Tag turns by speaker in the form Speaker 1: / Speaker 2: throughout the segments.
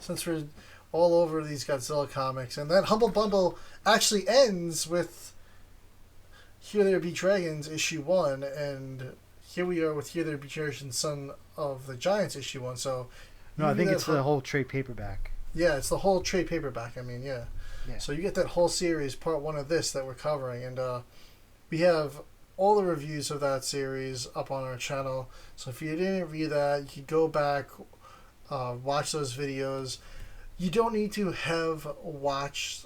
Speaker 1: since we're all over these Godzilla comics. And then Humble Bundle actually ends with Here There Be Dragons issue 1, and here we are with Here There Be Dragons Son of the Giants issue 1. So
Speaker 2: no, I think it's the whole trade paperback.
Speaker 1: Yeah, it's the whole trade paperback. I mean, yeah. So you get that whole series, part 1 of this that we're covering, and we have all the reviews of that series up on our channel. So if you didn't read that, you can go back, watch those videos. You don't need to have watched,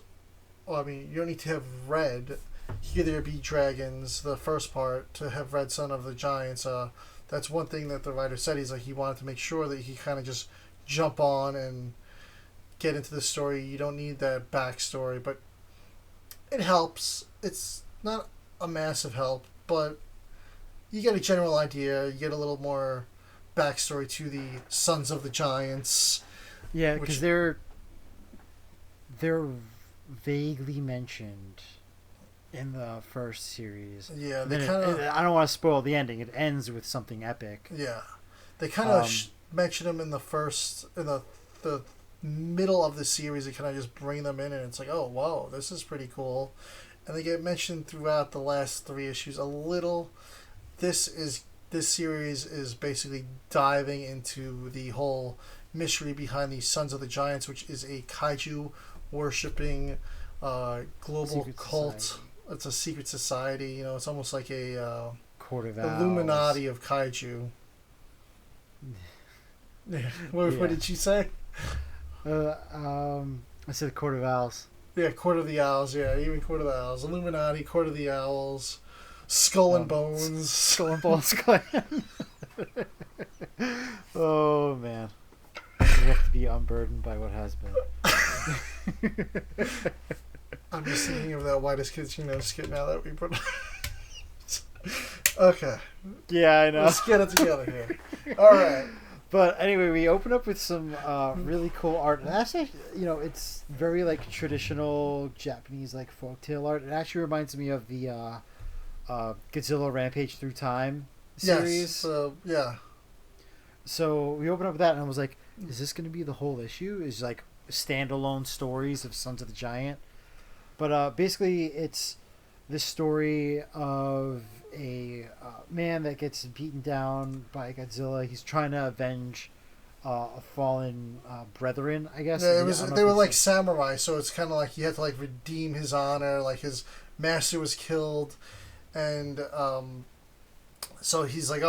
Speaker 1: you don't need to have read Here There Be Dragons, the first part, to have read Son of the Giants. That's one thing that the writer said. He's like, he wanted to make sure that he kind of just jump on and get into the story. You don't need that backstory, but it helps. It's not a massive help, but you get a general idea. You get a little more backstory to the Sons of the Giants.
Speaker 2: Yeah, because they're vaguely mentioned in the first series.
Speaker 1: Yeah,
Speaker 2: I don't want to spoil the ending. It ends with something epic.
Speaker 1: Yeah, they kind of mention them in the middle of the series. They kind of just bring them in, and it's like, oh wow, this is pretty cool. And they get mentioned throughout the last 3 issues a little. This series is basically diving into the whole mystery behind the Sons of the Giants, which is a kaiju worshipping global
Speaker 2: secret
Speaker 1: cult.
Speaker 2: Society.
Speaker 1: It's a secret society. You know, it's almost like a
Speaker 2: Court of
Speaker 1: Illuminati of kaiju. What did you say?
Speaker 2: I said Court of Owls.
Speaker 1: Yeah, Court of the Owls. Yeah, even Court of the Owls. Illuminati, Court of the Owls, Skull and Bones.
Speaker 2: Skull and Bones Clan. Oh, man. We have to be unburdened by what has been.
Speaker 1: I'm just thinking of that Whitest Kids skit now that we put. Okay.
Speaker 2: Yeah, I know.
Speaker 1: Let's get it together here. All right.
Speaker 2: But anyway, we open up with some really cool art. And actually, it's very like traditional Japanese like folktale art. It actually reminds me of the Godzilla Rampage Through Time series.
Speaker 1: Yes. Yeah.
Speaker 2: So we open up with that, and I was like, "Is this going to be the whole issue? Is like standalone stories of Sons of the Giant?" But basically, it's the story of a man that gets beaten down by Godzilla. He's trying to avenge a fallen brethren, I guess.
Speaker 1: Yeah, they were like samurai, so it's kind of like he had to like redeem his honor. Like his master was killed, and so he's like,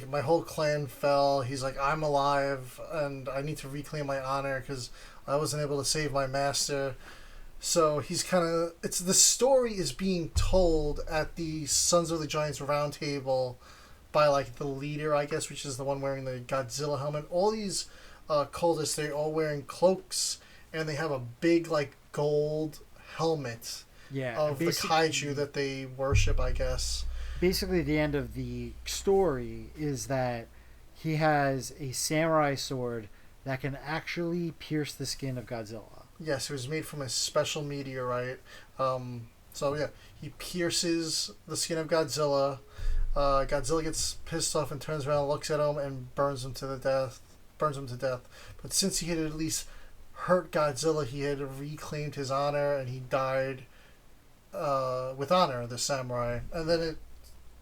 Speaker 1: my whole clan fell. He's like, I'm alive, and I need to reclaim my honor because I wasn't able to save my master. So he's the story is being told at the Sons of the Giants round table by like the leader, I guess, which is the one wearing the Godzilla helmet. All these cultists, they're all wearing cloaks, and they have a big like gold helmet of the kaiju that they worship, I guess.
Speaker 2: Basically, the end of the story is that he has a samurai sword that can actually pierce the skin of Godzilla.
Speaker 1: Yes, it was made from a special meteorite. So yeah, he pierces the skin of Godzilla. Godzilla gets pissed off and turns around, looks at him, and burns him to death. But since he had at least hurt Godzilla, he had reclaimed his honor, and he died with honor, the samurai. And then it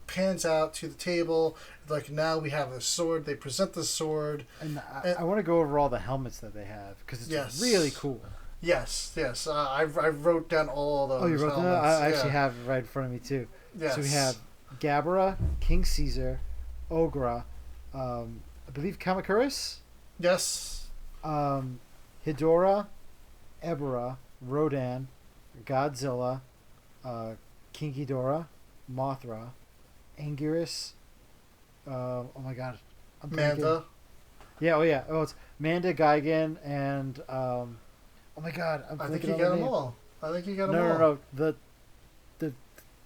Speaker 1: pans out to the table. Like, now we have the sword. They present the sword.
Speaker 2: And I want to go over all the helmets that they have, because it's really cool.
Speaker 1: Yes. I wrote down all those.
Speaker 2: Oh, you wrote them down? I actually have it right in front of me, too.
Speaker 1: Yes.
Speaker 2: So we have Gabara, King Caesar, Ogra, I believe Kamakuris?
Speaker 1: Yes.
Speaker 2: Hidora, Ebora, Rodan, Godzilla, King Ghidorah, Mothra, Anguirus, oh my god.
Speaker 1: Manda.
Speaker 2: Yeah, it's Manda, Gigan, and oh my god,
Speaker 1: I think you got them all.
Speaker 2: No.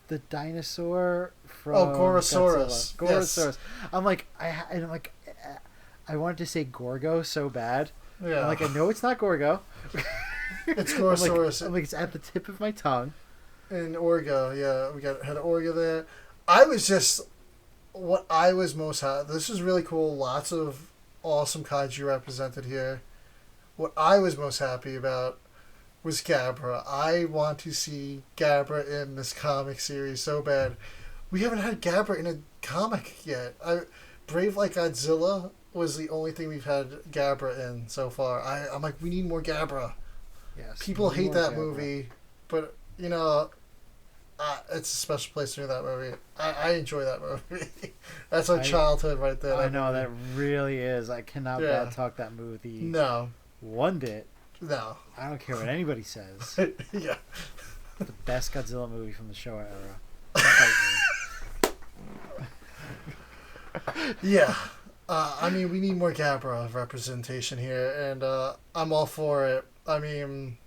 Speaker 2: The dinosaur from
Speaker 1: Gorosaurus.
Speaker 2: Gorosaurus. Yes. I'm like, I wanted to say Gorgo so bad.
Speaker 1: Yeah.
Speaker 2: I'm like, I know it's not Gorgo.
Speaker 1: It's Gorosaurus.
Speaker 2: I'm like, it's at the tip of my tongue.
Speaker 1: And Orga, yeah, we had Orga there. What I was most happy. This is really cool. Lots of awesome kaiju represented here. what I was most happy about was Gabra. I want to see Gabra in this comic series so bad. We haven't had Gabra in a comic yet. Brave Like Godzilla was the only thing we've had Gabra in so far. I'm like, we need more Gabra.
Speaker 2: Yes,
Speaker 1: people hate that movie, but you know, it's a special place to do that movie. I enjoy that movie. That's our childhood right there.
Speaker 2: I know, that really is. I cannot bad talk that movie.
Speaker 1: No.
Speaker 2: One bit.
Speaker 1: No.
Speaker 2: I don't care what anybody says.
Speaker 1: Yeah.
Speaker 2: The best Godzilla movie from the Showa era.
Speaker 1: Yeah. I mean, we need more Gabra representation here, and I'm all for it. I mean,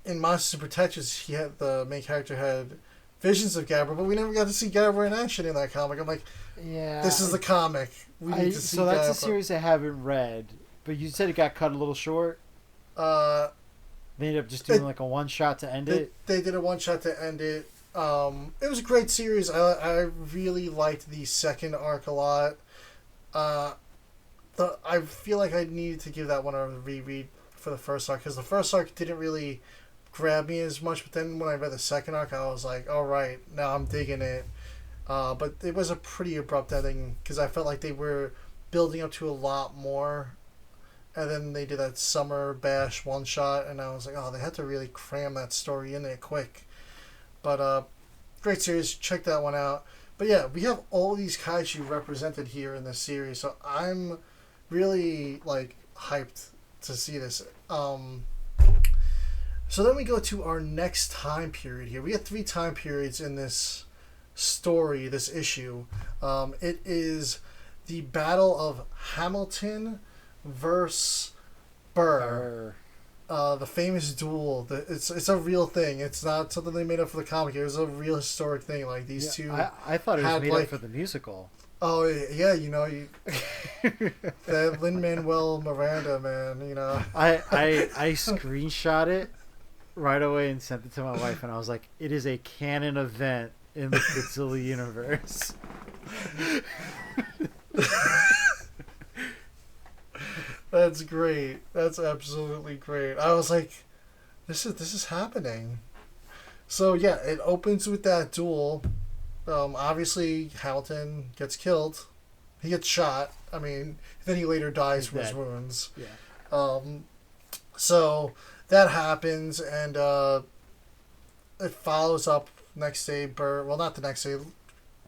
Speaker 1: in Monsters and Protectors, the main character had visions of Gabra, but we never got to see Gabra in action in that comic. I'm like,
Speaker 2: yeah,
Speaker 1: this is the comic. We need to see Gabra. So
Speaker 2: that's a series I haven't read, but you said it got cut a little short? They ended up just doing like a one-shot to end it?
Speaker 1: They did a one-shot to end it. It was a great series. I really liked the second arc a lot. I feel like I needed to give that one a reread for the first arc, because the first arc didn't really grab me as much, but then when I read the second arc, I was like, all right, now I'm digging it. But it was a pretty abrupt ending, because I felt like they were building up to a lot more, and then they did that summer bash one shot, and I was like, oh, they had to really cram that story in there quick. But great series, check that one out. But yeah, we have all these kaiju represented here in this series, so I'm really like hyped to see this. So then we go to our next time period here. We have 3 time periods in this story, this issue. It is the Battle of Hamilton versus Burr. The famous duel. It's a real thing. It's not something they made up for the comic. It was a real historic thing. Like these two.
Speaker 2: I thought it was made up for the musical.
Speaker 1: Oh yeah, you know, that Lin-Manuel Miranda, man. You know.
Speaker 2: I screenshot it right away and sent it to my wife, and I was like, "It is a canon event in the Godzilla universe."
Speaker 1: That's great. That's absolutely great. I was like, this is happening. So yeah, it opens with that duel. Obviously Hamilton gets killed. He gets shot. I mean, then he later dies from his wounds.
Speaker 2: Yeah.
Speaker 1: So that happens, and it follows up next day. Burr, well, not the next day, a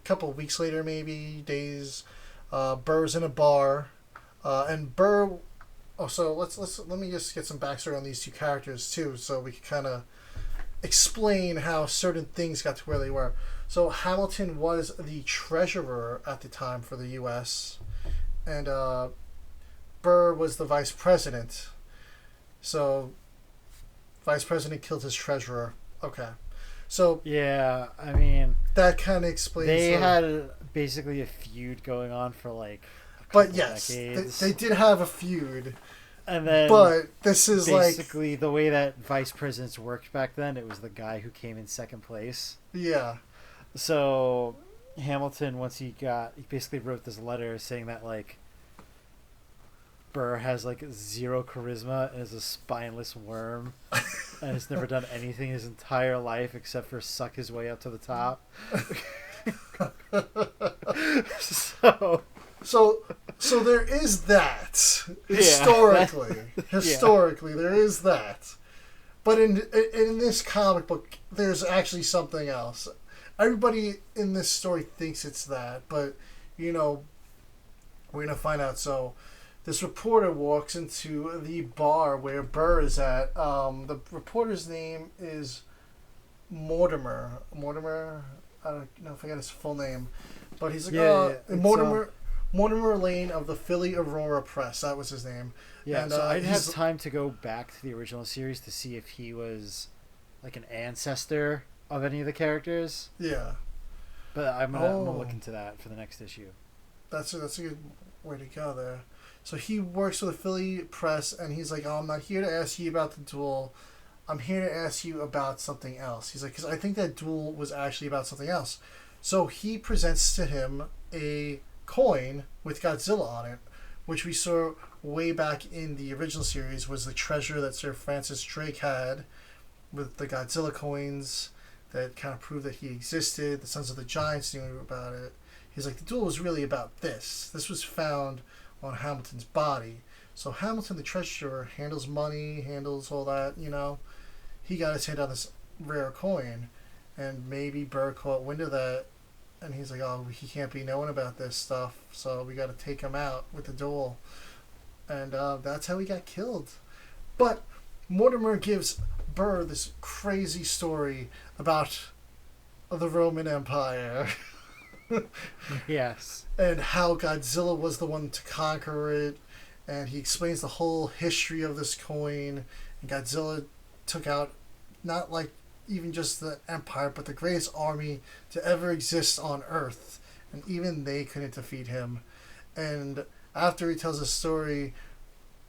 Speaker 1: couple of weeks later, maybe days. Burr's in a bar, and Burr. Oh, so let me just get some backstory on these two characters too, so we can kind of explain how certain things got to where they were. So Hamilton was the treasurer at the time for the U.S., and Burr was the vice president. So vice president killed his treasurer. Okay. So
Speaker 2: yeah, I mean,
Speaker 1: that kind of explains.
Speaker 2: They had basically a feud going on for like
Speaker 1: but yes, they did have a feud.
Speaker 2: And then,
Speaker 1: but this is
Speaker 2: basically the way that vice presidents worked back then. It was the guy who came in second place.
Speaker 1: Yeah.
Speaker 2: So Hamilton, he basically wrote this letter saying that like Burr has like 0 charisma and is a spineless worm and has never done anything his entire life except for suck his way up to the top.
Speaker 1: So there is that historically. Historically, there is that. But in this comic book, there's actually something else. Everybody in this story thinks it's that, but you know, we're gonna find out. So this reporter walks into the bar where Burr is at. The reporter's name is Mortimer. I don't know if I got his full name, but he's like Mortimer Lane of the Philly Aurora Press. That was his name.
Speaker 2: Yeah, and, so I didn't have time to go back to the original series to see if he was like an ancestor of any of the characters.
Speaker 1: Yeah.
Speaker 2: But I'm gonna look into that for the next issue.
Speaker 1: That's a good way to go there. So he works for the Philly Press, and he's like, "Oh, I'm not here to ask you about the duel. I'm here to ask you about something else." He's like, "Because I think that duel was actually about something else." So he presents to him a coin with Godzilla on it, which we saw way back in the original series, was the treasure that Sir Francis Drake had with the Godzilla coins that kind of proved that he existed. The Sons of the Giants knew about it. He's like, the duel was really about this. This was found on Hamilton's body. So Hamilton, the treasurer, handles money, handles all that, you know. He got his hand on this rare coin, and maybe Burr caught wind of that, and he's like, oh, he can't be knowing about this stuff, so we got to take him out with the duel. And that's how he got killed. But Mortimer gives Burr this crazy story about the Roman Empire.
Speaker 2: Yes.
Speaker 1: And how Godzilla was the one to conquer it. And he explains the whole history of this coin. And Godzilla took out not like even just the Empire, but the greatest army to ever exist on Earth. And even they couldn't defeat him. And after he tells his story,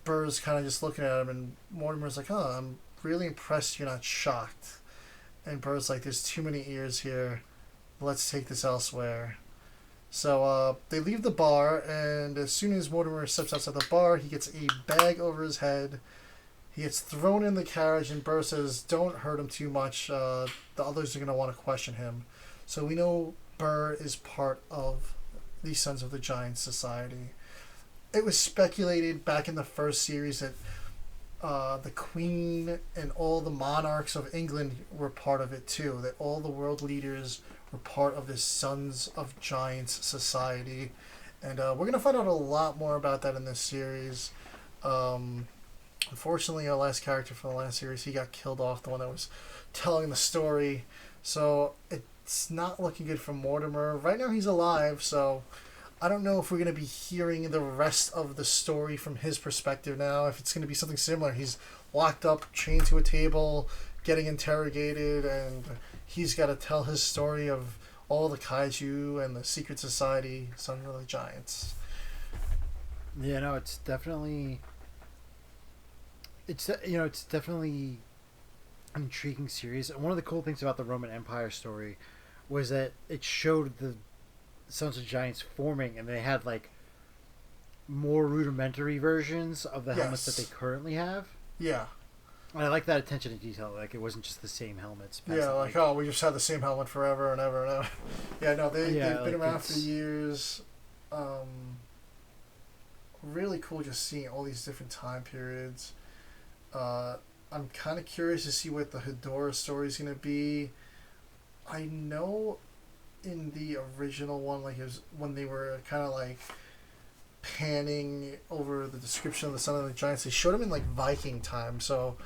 Speaker 1: Burr's kind of just looking at him, and Mortimer's like, oh, I'm really impressed you're not shocked. And Burr's like, there's too many ears here. Let's take this elsewhere. So they leave the bar, and as soon as Mortimer steps outside the bar, he gets a bag over his head. He gets thrown in the carriage, and Burr says, don't hurt him too much. The others are going to want to question him. So we know Burr is part of the Sons of the Giants Society. It was speculated back in the first series that the Queen and all the monarchs of England were part of it too. That all the world leaders were part of this Sons of Giants Society. And we're going to find out a lot more about that in this series. Unfortunately, our last character from the last series, he got killed off, the one that was telling the story. So it's not looking good for Mortimer. Right now he's alive, so I don't know if we're going to be hearing the rest of the story from his perspective now. If it's going to be something similar. He's locked up, chained to a table, getting interrogated, and he's got to tell his story of all the Kaiju and the secret society, Sons of the Giants.
Speaker 2: Yeah, no, it's definitely... It's definitely an intriguing series. And one of the cool things about the Roman Empire story was that it showed the Sons of Giants forming, and they had like more rudimentary versions of the helmets that they currently have.
Speaker 1: Yeah.
Speaker 2: And I like that attention to detail. Like, it wasn't just the same helmets.
Speaker 1: Yeah, like, oh, we just had the same helmet forever and ever and ever. Yeah, no, they've been around for years. Really cool just seeing all these different time periods. I'm kind of curious to see what the Hedorah story is going to be. I know in the original one, like, it was when they were kind of like panning over the description of the Son of the Giants, they showed him in like Viking time, so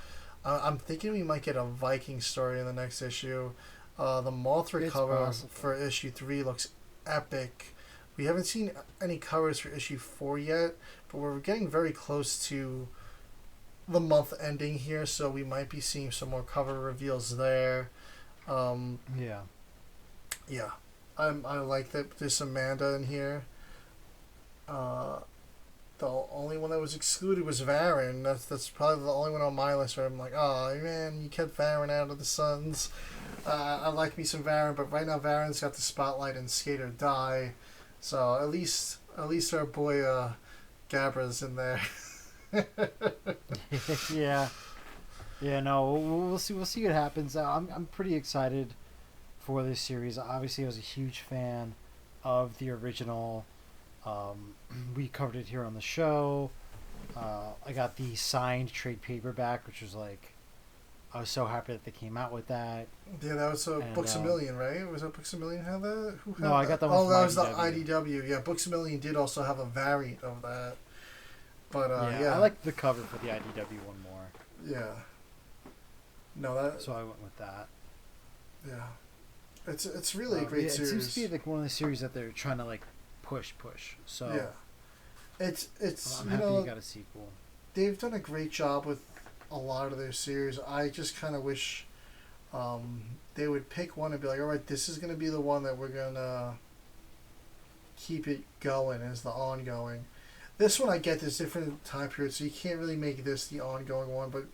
Speaker 1: I'm thinking we might get a Viking story in the next issue. The Mothra cover for issue 3 looks epic. We haven't seen any covers for issue 4 yet, but we're getting very close to the month ending here, so we might be seeing some more cover reveals there.
Speaker 2: Yeah.
Speaker 1: I like that there's Amanda in here. The only one that was excluded was Varen. That's probably the only one on my list where I'm like, oh man, you kept Varen out of the Sons. I like me some Varen, but right now Varen's got the spotlight in Skate or Die. So at least our boy Gabra's in there.
Speaker 2: Yeah. No, we'll see what happens. I'm pretty excited for this series. Obviously, I was a huge fan of the original. We covered it here on the show. I got the signed trade paperback, which was like, I was so happy that they came out with that.
Speaker 1: Yeah, that was Books A Million, right? Was that Books A Million had that? Who had
Speaker 2: I got that one.
Speaker 1: Oh, that was the IDW. Yeah, Books A Million did also have a variant of that. But yeah,
Speaker 2: I like the cover for the IDW one more.
Speaker 1: Yeah. No, that.
Speaker 2: So I went with that.
Speaker 1: Yeah, it's really a great series.
Speaker 2: It seems to be like one of the series that they're trying to like push. So
Speaker 1: yeah, it's
Speaker 2: I'm happy you got a sequel.
Speaker 1: They've done a great job with a lot of their series. I just kind of wish they would pick one and be like, all right, this is going to be the one that we're going to keep it going as the ongoing. This one I get there's different time periods, so you can't really make this the ongoing one, but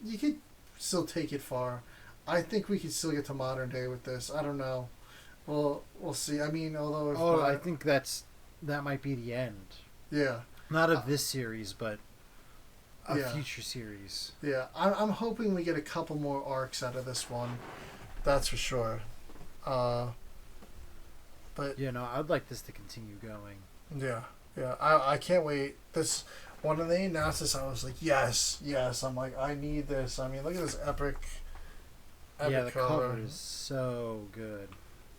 Speaker 1: you could still take it far. I think we could still get to modern day with this. I don't know. Well, we'll see. I mean, although...
Speaker 2: I think that might be the end.
Speaker 1: Yeah.
Speaker 2: Not of this series, but a future series.
Speaker 1: Yeah, I'm hoping we get a couple more arcs out of this one. That's for sure. But
Speaker 2: yeah, no, I'd like this to continue going.
Speaker 1: Yeah, I can't wait. This when they announced this, I was like, yes. I'm like, I need this. I mean, look at this epic
Speaker 2: yeah, the
Speaker 1: cover.
Speaker 2: cover is so good.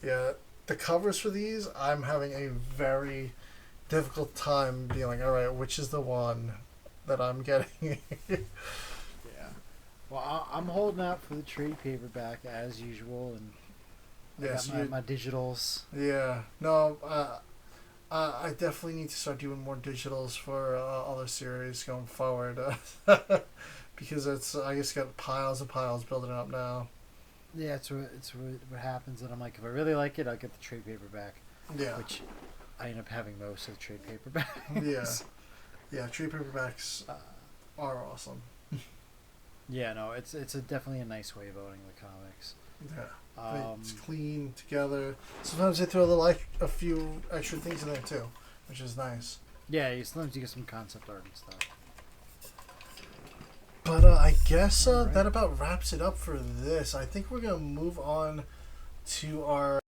Speaker 1: Yeah, the covers for these, I'm having a very difficult time being like, all right, which is the one that I'm getting?
Speaker 2: Yeah. Well, I'm holding out for the trade paperback as usual, and I got my digitals.
Speaker 1: Yeah. No, I definitely need to start doing more digitals for other series going forward. Because I just got piles and piles building up now.
Speaker 2: Yeah, it's what happens, and I'm like, if I really like it, I'll get the trade paperback.
Speaker 1: Yeah.
Speaker 2: Which I end up having most of the trade paperbacks.
Speaker 1: Yeah, trade paperbacks are awesome.
Speaker 2: Yeah, no, it's definitely a nice way of owning the comics.
Speaker 1: Yeah, it's clean together. Sometimes they throw a few extra things in there too, which is nice.
Speaker 2: Yeah, sometimes you get some concept art and stuff.
Speaker 1: But I guess
Speaker 2: right.
Speaker 1: that about wraps it up for this. I think we're gonna move on to our